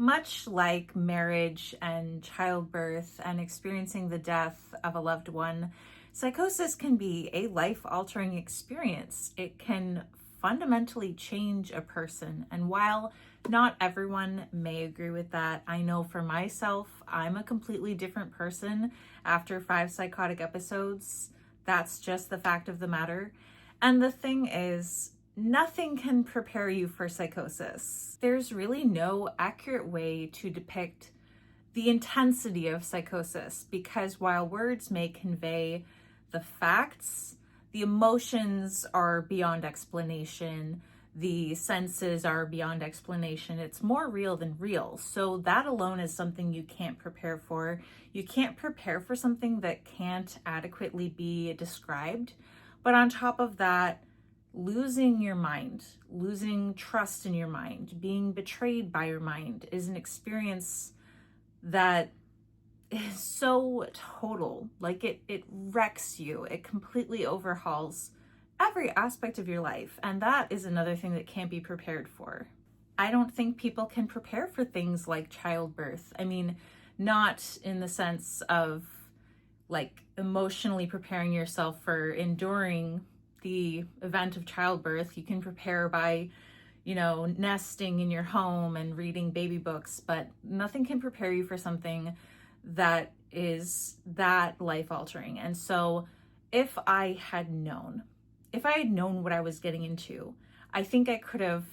Much like marriage and childbirth and experiencing the death of a loved one, psychosis can be a life-altering experience. It can fundamentally change a person. And while not everyone may agree with that, I know for myself, I'm a completely different person after 5 psychotic episodes. That's just the fact of the matter. And the thing is, nothing can prepare you for psychosis. There's really no accurate way to depict the intensity of psychosis, because while words may convey the facts, the emotions are beyond explanation. The senses are beyond explanation. It's more real than real. So that alone is something you can't prepare for. You can't prepare for something that can't adequately be described. But on top of that, losing your mind, losing trust in your mind, being betrayed by your mind is an experience that is so total. Like it wrecks you. It completely overhauls every aspect of your life. And that is another thing that can't be prepared for. I don't think people can prepare for things like childbirth. I mean, not in the sense of like emotionally preparing yourself for enduring the event of childbirth. You can prepare by, nesting in your home and reading baby books, but nothing can prepare you for something that is that life-altering. And so if I had known what I was getting into, I think I could have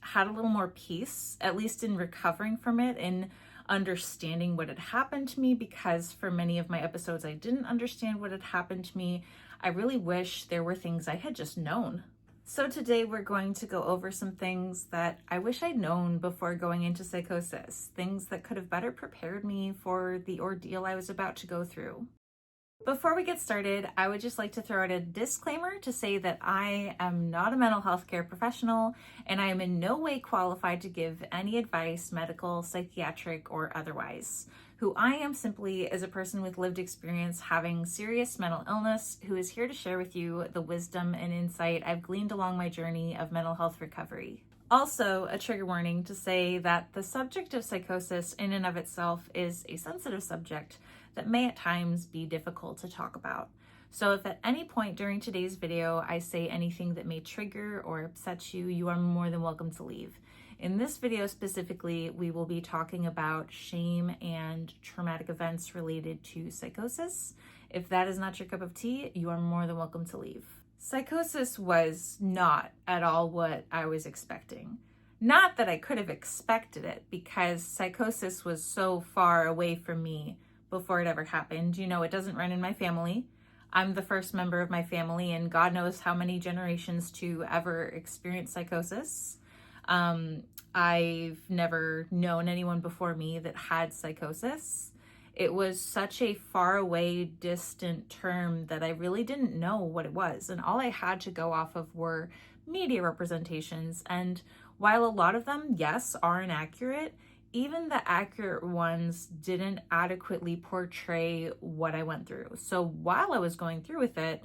had a little more peace, at least in recovering from it, in understanding what had happened to me, because for many of my episodes, I didn't understand what had happened to me. I really wish there were things I had just known. So today we're going to go over some things that I wish I'd known before going into psychosis, things that could have better prepared me for the ordeal I was about to go through. Before we get started, I would just like to throw out a disclaimer to say that I am not a mental health care professional, and I am in no way qualified to give any advice, medical, psychiatric, or otherwise. Who I am simply is a person with lived experience having serious mental illness who is here to share with you the wisdom and insight I've gleaned along my journey of mental health recovery. Also, a trigger warning to say that the subject of psychosis in and of itself is a sensitive subject that may at times be difficult to talk about. So if at any point during today's video I say anything that may trigger or upset you, you are more than welcome to leave. In this video specifically, we will be talking about shame and traumatic events related to psychosis. If that is not your cup of tea, you are more than welcome to leave. Psychosis was not at all what I was expecting. Not that I could have expected it, because psychosis was so far away from me before it ever happened. It doesn't run in my family. I'm the first member of my family, and God knows how many generations to ever experience psychosis. I've never known anyone before me that had psychosis. It was such a far away, distant term that I really didn't know what it was. And all I had to go off of were media representations. And while a lot of them, yes, are inaccurate, even the accurate ones didn't adequately portray what I went through. So while I was going through with it,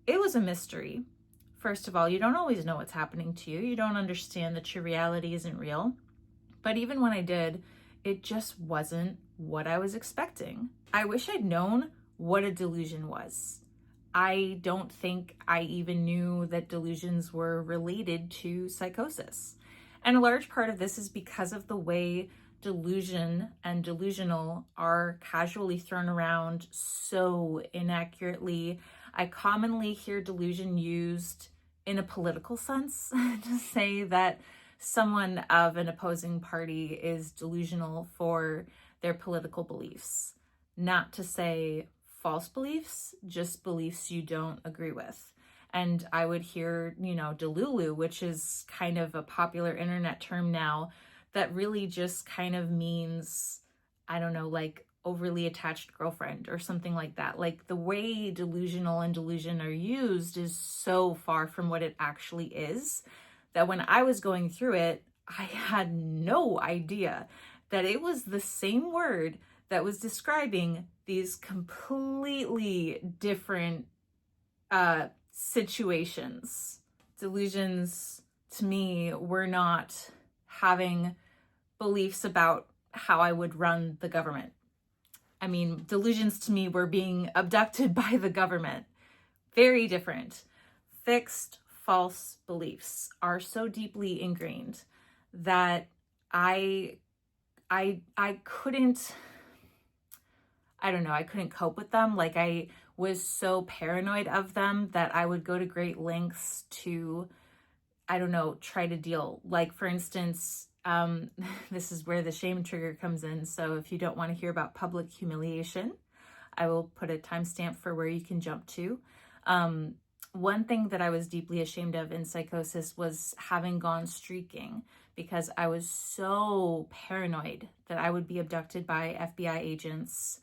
it was a mystery. First of all, you don't always know what's happening to you. You don't understand that your reality isn't real. But even when I did, it just wasn't what I was expecting. I wish I'd known what a delusion was. I don't think I even knew that delusions were related to psychosis. And a large part of this is because of the way delusion and delusional are casually thrown around so inaccurately. I commonly hear delusion used in a political sense to say that someone of an opposing party is delusional for their political beliefs. Not to say false beliefs, just beliefs you don't agree with. And I would hear, delulu, which is kind of a popular internet term now that really just kind of means, I don't know, like overly attached girlfriend or something like that. Like the way delusional and delusion are used is so far from what it actually is that when I was going through it, I had no idea that it was the same word that was describing these completely different situations. Delusions to me were not having beliefs about how I would run the government. I mean, delusions to me were being abducted by the government. Very different. Fixed, false beliefs are so deeply ingrained that I couldn't, I don't know, I couldn't cope with them. Like, I was so paranoid of them that I would go to great lengths to, I don't know, try to deal. Like, for instance, this is where the shame trigger comes in. So if you don't want to hear about public humiliation, I will put a timestamp for where you can jump to. One thing that I was deeply ashamed of in Psychosis was having gone streaking, because I was so paranoid that I would be abducted by FBI agents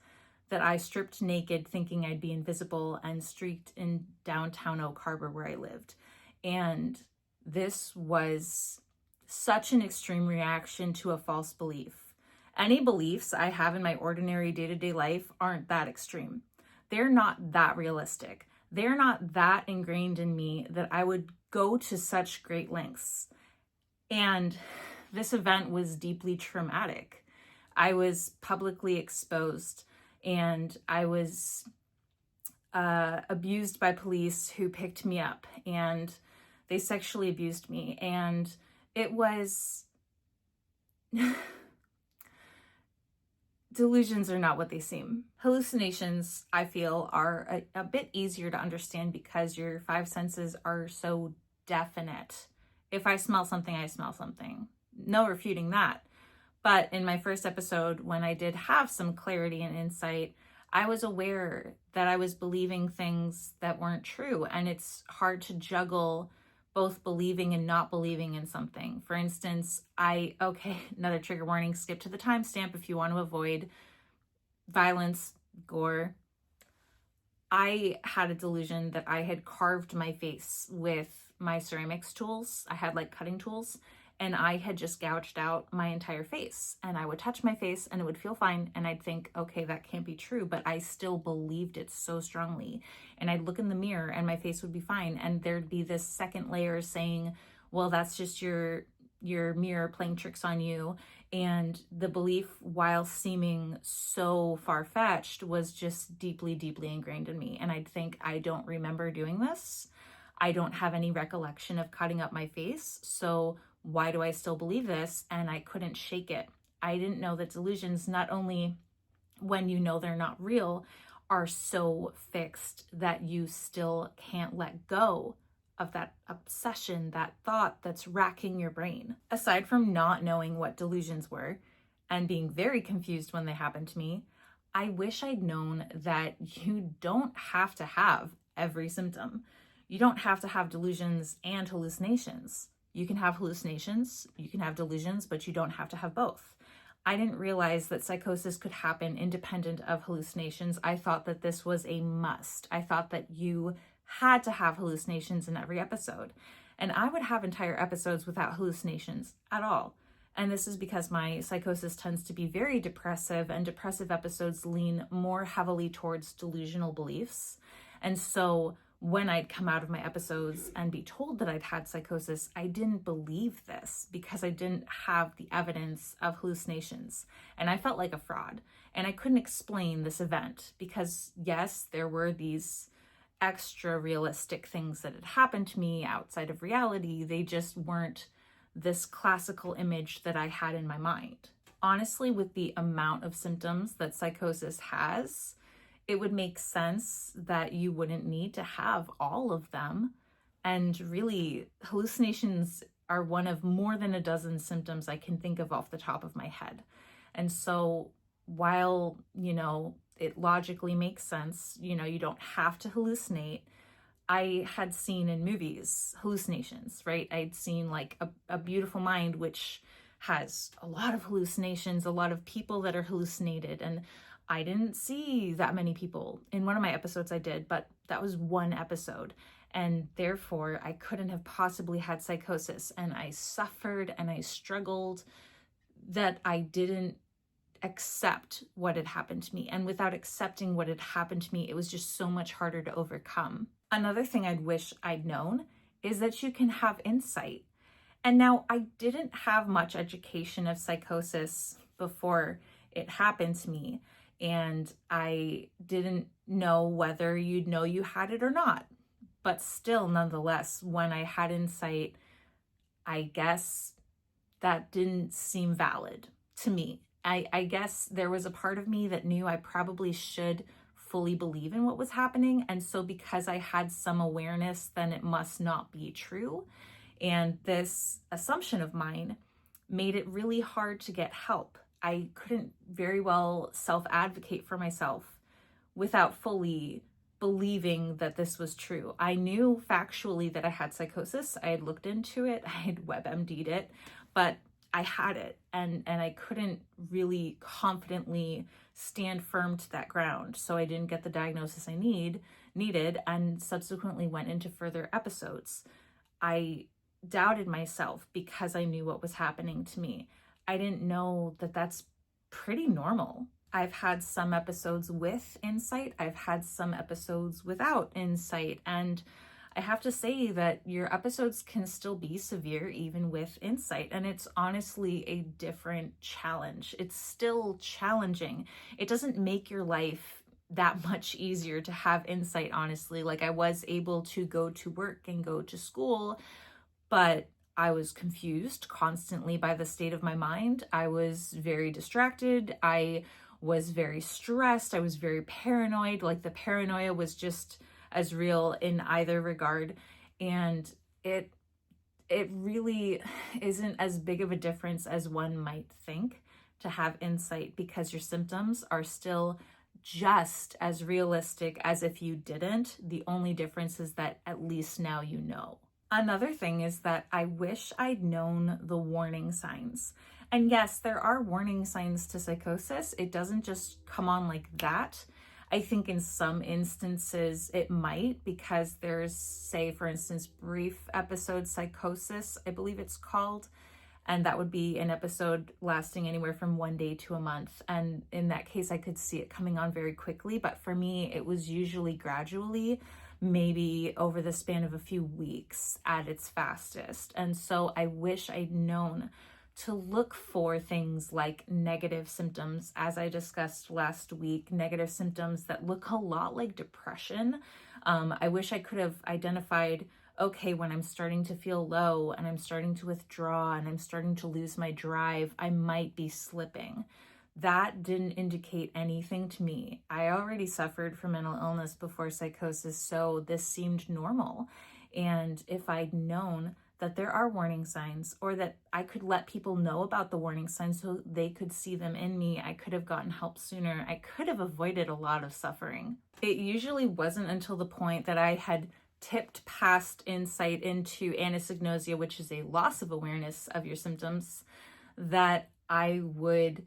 that I stripped naked thinking I'd be invisible and streaked in downtown Oak Harbor where I lived. And this was such an extreme reaction to a false belief. Any beliefs I have in my ordinary day-to-day life aren't that extreme. They're not that realistic. They're not that ingrained in me that I would go to such great lengths. And this event was deeply traumatic. I was publicly exposed, and I was abused by police who picked me up, and they sexually abused me. And it was... Delusions are not what they seem. Hallucinations, I feel, are a bit easier to understand because your five senses are so definite. If I smell something, I smell something. No refuting that. But in my first episode, when I did have some clarity and insight, I was aware that I was believing things that weren't true. And it's hard to juggle both believing and not believing in something. For instance, another trigger warning, skip to the timestamp if you want to avoid violence, gore. I had a delusion that I had carved my face with my ceramics tools. I had like cutting tools, and I had just gouged out my entire face. And I would touch my face and it would feel fine. And I'd think, okay, that can't be true. But I still believed it so strongly. And I'd look in the mirror and my face would be fine. And there'd be this second layer saying, well, that's just your mirror playing tricks on you. And the belief, while seeming so far-fetched, was just deeply, deeply ingrained in me. And I'd think, I don't remember doing this. I don't have any recollection of cutting up my face. So why do I still believe this? And I couldn't shake it. I didn't know that delusions, not only when you know they're not real, are so fixed that you still can't let go of that obsession, that thought that's racking your brain. Aside from not knowing what delusions were and being very confused when they happened to me, I wish I'd known that you don't have to have every symptom. You don't have to have delusions and hallucinations. You can have hallucinations, you can have delusions, but you don't have to have both. I didn't realize that psychosis could happen independent of hallucinations. I thought that this was a must. I thought that you had to have hallucinations in every episode. And I would have entire episodes without hallucinations at all. And this is because my psychosis tends to be very depressive, and depressive episodes lean more heavily towards delusional beliefs. And so when I'd come out of my episodes and be told that I'd had psychosis, I didn't believe this because I didn't have the evidence of hallucinations. And I felt like a fraud. And I couldn't explain this event because, yes, there were these extra realistic things that had happened to me outside of reality. They just weren't this classical image that I had in my mind. Honestly, with the amount of symptoms that psychosis has, it would make sense that you wouldn't need to have all of them. And really, hallucinations are one of more than a dozen symptoms I can think of off the top of my head. And so while, it logically makes sense, you don't have to hallucinate, I had seen in movies hallucinations, right? I'd seen like a Beautiful Mind, which has a lot of hallucinations, a lot of people that are hallucinated, and I didn't see that many people. In one of my episodes I did, but that was one episode. And therefore, I couldn't have possibly had psychosis. And I suffered and I struggled that I didn't accept what had happened to me. And without accepting what had happened to me, it was just so much harder to overcome. Another thing I'd wish I'd known is that you can have insight. And now I didn't have much education of psychosis before it happened to me. And I didn't know whether you'd know you had it or not. But still, nonetheless, when I had insight, I guess that didn't seem valid to me. I guess there was a part of me that knew I probably should fully believe in what was happening. And so because I had some awareness, then it must not be true. And this assumption of mine made it really hard to get help. I couldn't very well self-advocate for myself without fully believing that this was true. I knew factually that I had psychosis. I had looked into it, I had WebMD'd it, but I had it, and I couldn't really confidently stand firm to that ground. So I didn't get the diagnosis I needed, and subsequently went into further episodes. I doubted myself because I knew what was happening to me. I didn't know that that's pretty normal. I've had some episodes with insight. I've had some episodes without insight. And I have to say that your episodes can still be severe even with insight. And it's honestly a different challenge. It's still challenging. It doesn't make your life that much easier to have insight, honestly. Like, I was able to go to work and go to school, but I was confused constantly by the state of my mind. I was very distracted. I was very stressed. I was very paranoid. Like, the paranoia was just as real in either regard. And it really isn't as big of a difference as one might think to have insight, because your symptoms are still just as realistic as if you didn't. The only difference is that at least now you know. Another thing is that I wish I'd known the warning signs. And yes, there are warning signs to psychosis. It doesn't just come on like that. I think in some instances it might, because there's, say, for instance, brief episode psychosis, I believe it's called. And that would be an episode lasting anywhere from 1 day to a month. And in that case, I could see it coming on very quickly. But for me, it was usually gradually, maybe over the span of a few weeks at its fastest. And so I wish I'd known to look for things like negative symptoms, as I discussed last week, negative symptoms that look a lot like depression. I wish I could have identified, okay, when I'm starting to feel low and I'm starting to withdraw and I'm starting to lose my drive, I might be slipping. That didn't indicate anything to me. I already suffered from mental illness before psychosis, so this seemed normal. And if I'd known that there are warning signs, or that I could let people know about the warning signs so they could see them in me, I could have gotten help sooner. I could have avoided a lot of suffering. It usually wasn't until the point that I had tipped past insight into anosognosia, which is a loss of awareness of your symptoms, that I would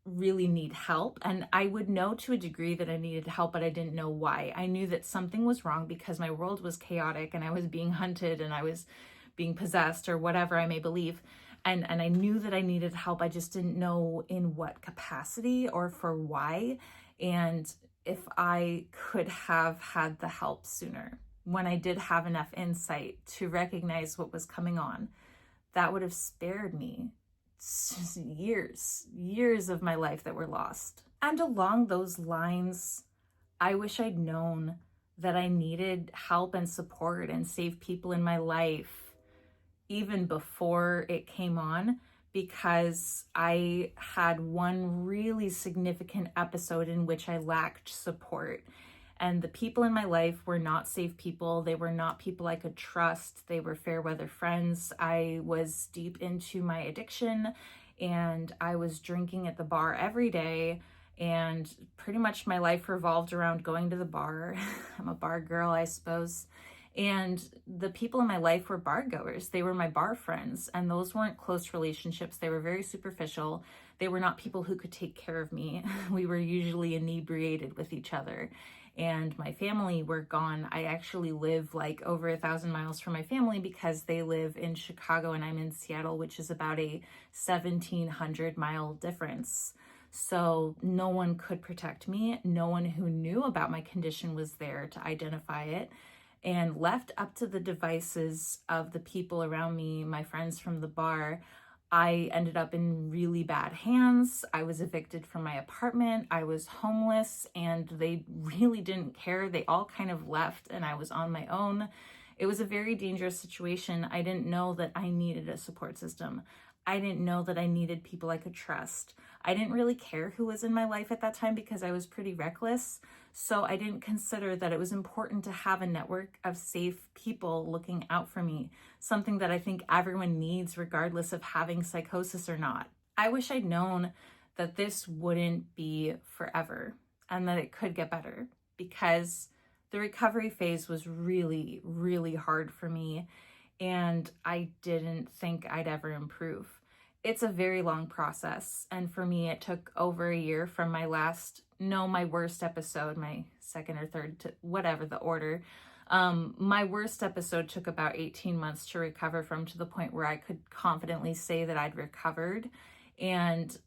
really need help. And I would know to a degree that I needed help, but I didn't know why. I knew that something was wrong because my world was chaotic and I was being hunted and I was being possessed, or whatever I may believe. And I knew that I needed help. I just didn't know in what capacity or for why. And if I could have had the help sooner, when I did have enough insight to recognize what was coming on, that would have spared me years of my life that were lost. And along those lines, I wish I'd known that I needed help and support and safe people in my life even before it came on, because I had one really significant episode in which I lacked support. And the people in my life were not safe people. They were not people I could trust. They were fair weather friends. I was deep into my addiction, and I was drinking at the bar every day. And pretty much my life revolved around going to the bar. I'm a bar girl, I suppose. And the people in my life were bar goers. They were my bar friends. And those weren't close relationships. They were very superficial. They were not people who could take care of me. We were usually inebriated with each other. And my family were gone. I actually live like over 1,000 miles from my family, because they live in Chicago and I'm in Seattle, which is about a 1,700-mile difference. So no one could protect me. No one who knew about my condition was there to identify it. and left up to the devices of the people around me, my friends from the bar, I ended up in really bad hands. I was evicted from my apartment. I was homeless, and they really didn't care. They all kind of left, and I was on my own. It was a very dangerous situation. I didn't know that I needed a support system. I didn't know that I needed people I could trust. I didn't really care who was in my life at that time because I was pretty reckless. So I didn't consider that it was important to have a network of safe people looking out for me, something that I think everyone needs regardless of having psychosis or not. I wish I'd known that this wouldn't be forever and that it could get better, because the recovery phase was really, really hard for me, and I didn't think I'd ever improve. It's a very long process, and for me, it took over a year from my worst episode, my second or third, to whatever the order. My worst episode took about 18 months to recover from, to the point where I could confidently say that I'd recovered. And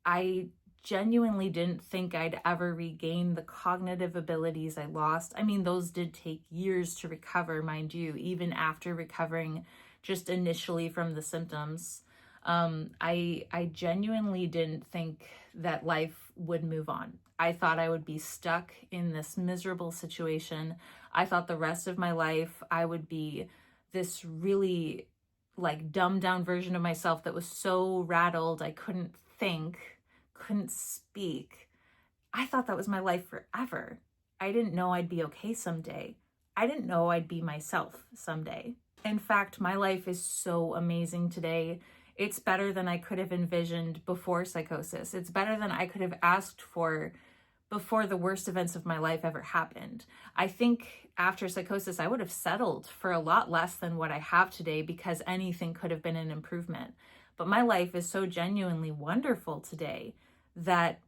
I genuinely didn't think I'd ever regain the cognitive abilities I lost. I mean, those did take years to recover, mind you, even after recovering just initially from the symptoms. I genuinely didn't think that life would move on. I thought I would be stuck in this miserable situation. I thought the rest of my life I would be this really like dumbed down version of myself that was so rattled I couldn't think, couldn't speak. I thought that was my life forever. I didn't know I'd be okay someday. I didn't know I'd be myself someday. In fact, my life is so amazing today. It's better than I could have envisioned before psychosis. It's better than I could have asked for before the worst events of my life ever happened. I think after psychosis, I would have settled for a lot less than what I have today, because anything could have been an improvement. But my life is so genuinely wonderful today that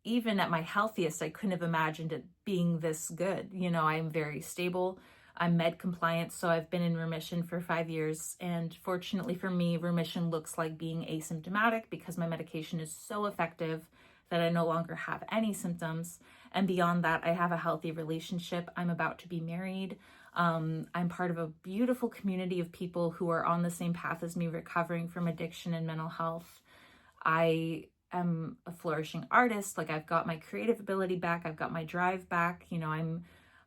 even at my healthiest, I couldn't have imagined it being this good. You know, I'm very stable. I'm med compliant, so I've been in remission for 5 years. And fortunately for me, remission looks like being asymptomatic, because my medication is so effective that I no longer have any symptoms. And beyond that, I have a healthy relationship. I'm about to be married. I'm part of a beautiful community of people who are on the same path as me, recovering from addiction and mental health. I am a flourishing artist. Like, I've got my creative ability back. I've got my drive back. You know,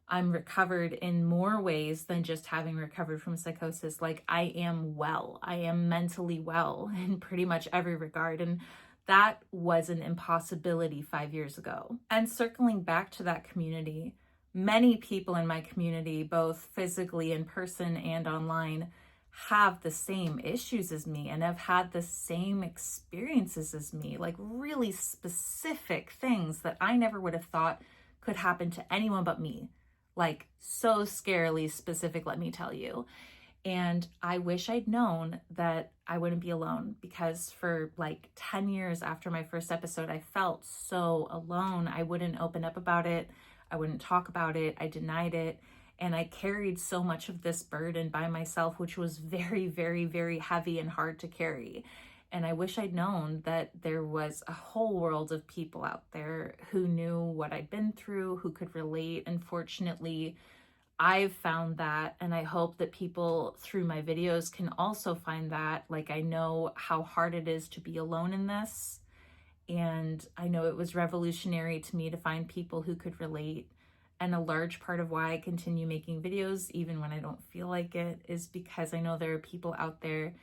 I'm recovered in more ways than just having recovered from psychosis. Like, I am well. I am mentally well in pretty much every regard. And that was an impossibility 5 years ago. And circling back to that community, many people in my community, both physically in person and online, have the same issues as me and have had the same experiences as me, like really specific things that I never would have thought could happen to anyone but me. Like, so scarily specific, let me tell you. And I wish I'd known that I wouldn't be alone, because for like 10 years after my first episode, I felt so alone. I wouldn't open up about it. I wouldn't talk about it. I denied it. And I carried so much of this burden by myself, which was very, very, very heavy and hard to carry. And I wish I'd known that there was a whole world of people out there who knew what I'd been through, who could relate. And fortunately, I've found that, and I hope that people through my videos can also find that. Like, I know how hard it is to be alone in this, and I know it was revolutionary to me to find people who could relate. And a large part of why I continue making videos, even when I don't feel like it, is because I know there are people out there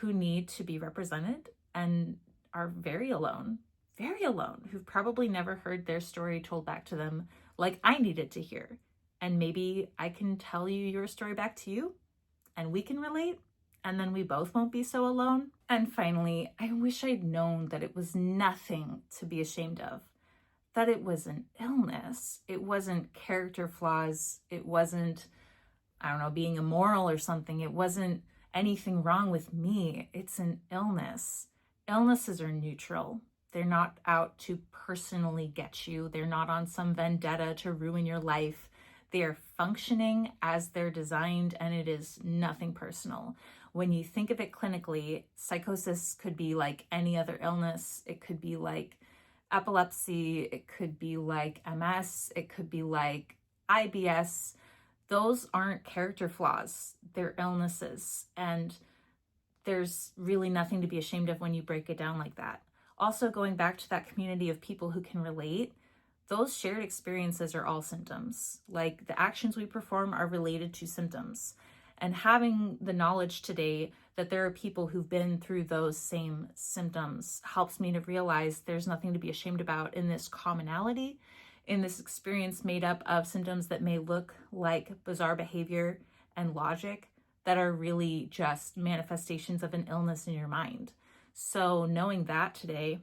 who need to be represented and are very alone, who've probably never heard their story told back to them like I needed to hear. And maybe I can tell you your story back to you, and we can relate, and then we both won't be so alone. And finally, I wish I'd known that it was nothing to be ashamed of, that it was an illness. It wasn't character flaws. It wasn't, I don't know, being immoral or something. It wasn't anything wrong with me. It's an illness. Illnesses are neutral. They're not out to personally get you. They're not on some vendetta to ruin your life. They are functioning as they're designed, and it is nothing personal. When you think of it clinically, psychosis could be like any other illness. It could be like epilepsy. It could be like MS. It could be like IBS. those aren't character flaws, they're illnesses. And there's really nothing to be ashamed of when you break it down like that. Also, going back to that community of people who can relate, those shared experiences are all symptoms. Like, the actions we perform are related to symptoms. And having the knowledge today that there are people who've been through those same symptoms helps me to realize there's nothing to be ashamed about in this commonality, in this experience made up of symptoms that may look like bizarre behavior and logic that are really just manifestations of an illness in your mind. So knowing that today,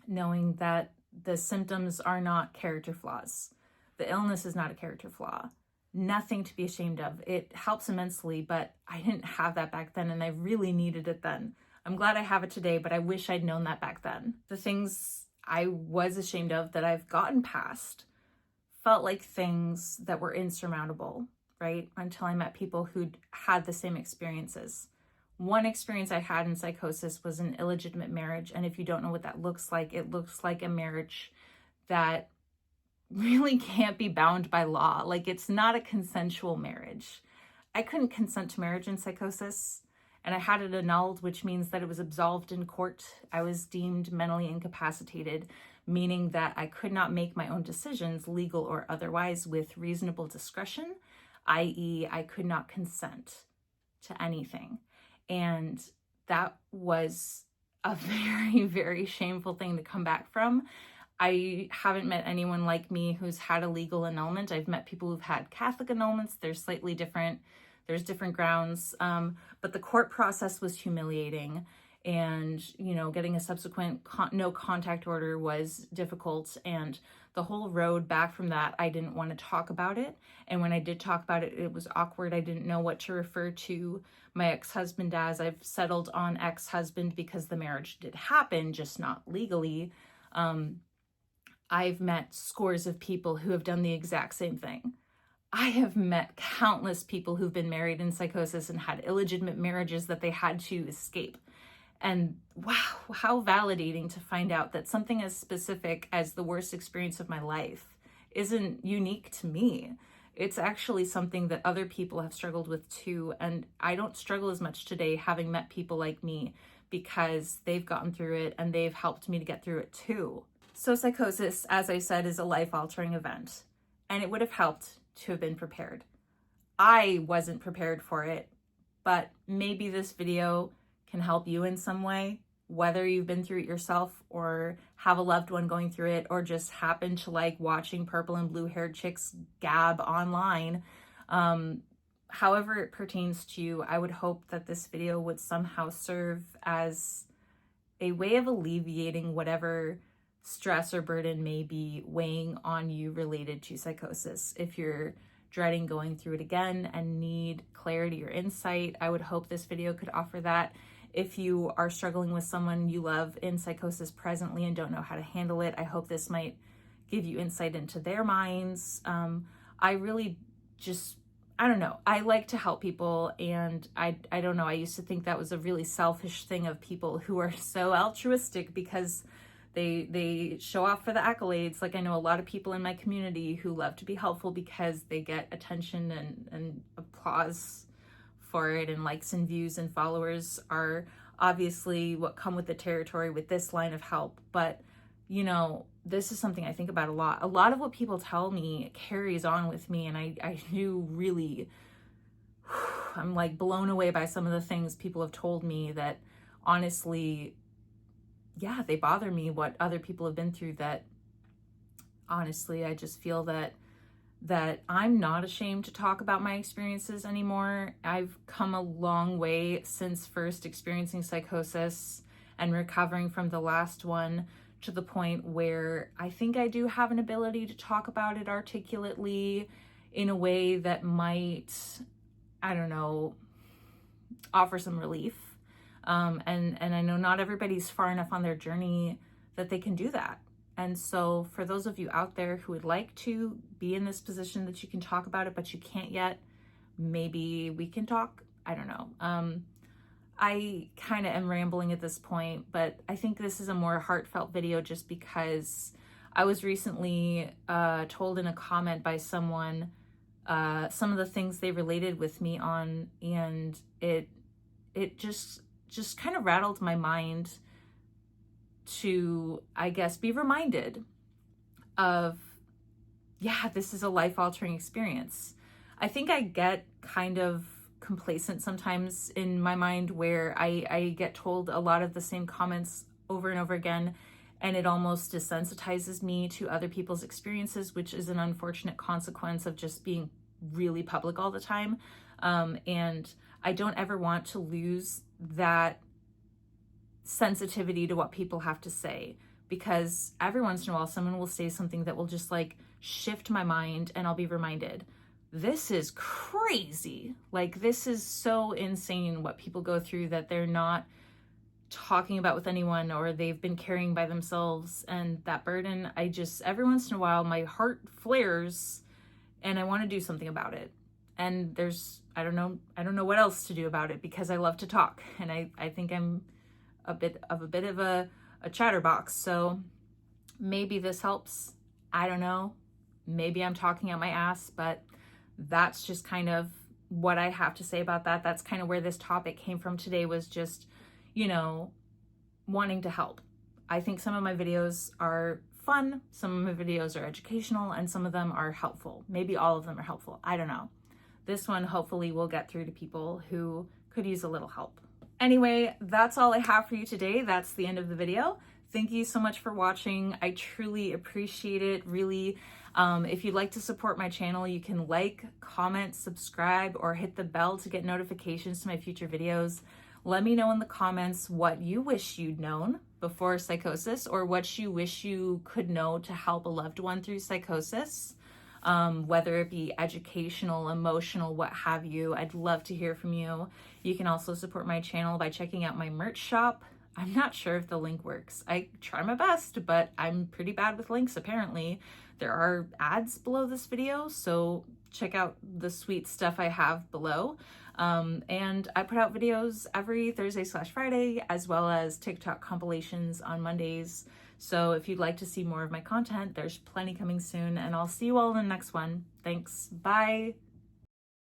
knowing that the symptoms are not character flaws, the illness is not a character flaw, nothing to be ashamed of. It helps immensely, but I didn't have that back then, and I really needed it then. I'm glad I have it today, but I wish I'd known that back then. The things I was ashamed of that I've gotten past felt like things that were insurmountable, right? Until I met people who'd had the same experiences. One experience I had in psychosis was an illegitimate marriage. And if you don't know what that looks like, it looks like a marriage that really can't be bound by law. Like, it's not a consensual marriage. I couldn't consent to marriage in psychosis, and I had it annulled, which means that it was absolved in court. I was deemed mentally incapacitated, meaning that I could not make my own decisions, legal or otherwise, with reasonable discretion, i.e., I could not consent to anything. And that was a very, very shameful thing to come back from. I haven't met anyone like me who's had a legal annulment. I've met people who've had Catholic annulments. They're slightly different. There's different grounds. But the court process was humiliating. And, getting a subsequent no contact order was difficult. And the whole road back from that, I didn't want to talk about it. And when I did talk about it, it was awkward. I didn't know what to refer to my ex-husband as. I've settled on ex-husband because the marriage did happen, just not legally. I've met scores of people who have done the exact same thing. I have met countless people who've been married in psychosis and had illegitimate marriages that they had to escape. And wow, how validating to find out that something as specific as the worst experience of my life isn't unique to me. It's actually something that other people have struggled with too. And I don't struggle as much today having met people like me because they've gotten through it and they've helped me to get through it too. So psychosis, as I said, is a life-altering event, and it would have helped to have been prepared. I wasn't prepared for it, but maybe this video can help you in some way, whether you've been through it yourself or have a loved one going through it, or just happen to like watching purple and blue-haired chicks gab online. However it pertains to you, I would hope that this video would somehow serve as a way of alleviating whatever stress or burden may be weighing on you related to psychosis. If you're dreading going through it again and need clarity or insight, I would hope this video could offer that. If you are struggling with someone you love in psychosis presently and don't know how to handle it, I hope this might give you insight into their minds. I really just, I don't know. I like to help people, and I don't know. I used to think that was a really selfish thing of people who are so altruistic because they show off for the accolades. Like, I know a lot of people in my community who love to be helpful because they get attention and applause for it, and likes and views and followers are obviously what come with the territory with this line of help. But this is something I think about a lot. A lot of what people tell me carries on with me, and I do really, I'm like blown away by some of the things people have told me that honestly, yeah, they bother me, what other people have been through, that honestly, I just feel that I'm not ashamed to talk about my experiences anymore. I've come a long way since first experiencing psychosis and recovering from the last one, to the point where I think I do have an ability to talk about it articulately in a way that might, I don't know, offer some relief. And I know not everybody's far enough on their journey that they can do that. And so for those of you out there who would like to be in this position that you can talk about it, but you can't yet, maybe we can talk. I don't know. I kind of am rambling at this point, but I think this is a more heartfelt video just because I was recently told in a comment by someone some of the things they related with me on, and it just kind of rattled my mind to, I guess, be reminded of, yeah, this is a life-altering experience. I think I get kind of complacent sometimes in my mind, where I get told a lot of the same comments over and over again, and it almost desensitizes me to other people's experiences, which is an unfortunate consequence of just being really public all the time. And I don't ever want to lose that sensitivity to what people have to say, because every once in a while someone will say something that will just like shift my mind, and I'll be reminded, this is crazy. Like, this is so insane what people go through that they're not talking about with anyone, or they've been carrying by themselves. And that burden, I just, every once in a while, my heart flares and I want to do something about it. And there's, I don't know what else to do about it, because I love to talk, and I think I'm a bit of a chatterbox. So maybe this helps. I don't know. Maybe I'm talking out my ass, but that's just kind of what I have to say about that. That's kind of where this topic came from today, was just, you know, wanting to help. I think some of my videos are fun, some of my videos are educational, and some of them are helpful. Maybe all of them are helpful. I don't know. This one hopefully will get through to people who could use a little help. Anyway, that's all I have for you today. That's the end of the video. Thank you so much for watching. I truly appreciate it, really. If you'd like to support my channel, you can like, comment, subscribe, or hit the bell to get notifications to my future videos. Let me know in the comments what you wish you'd known before psychosis, or what you wish you could know to help a loved one through psychosis. Whether it be educational, emotional, what have you. I'd love to hear from you. You can also support my channel by checking out my merch shop. I'm not sure if the link works. I try my best, but I'm pretty bad with links apparently. There are ads below this video, so check out the sweet stuff I have below. And I put out videos every Thursday/Friday, as well as TikTok compilations on Mondays. So if you'd like to see more of my content, there's plenty coming soon, and I'll see you all in the next one. Thanks. Bye.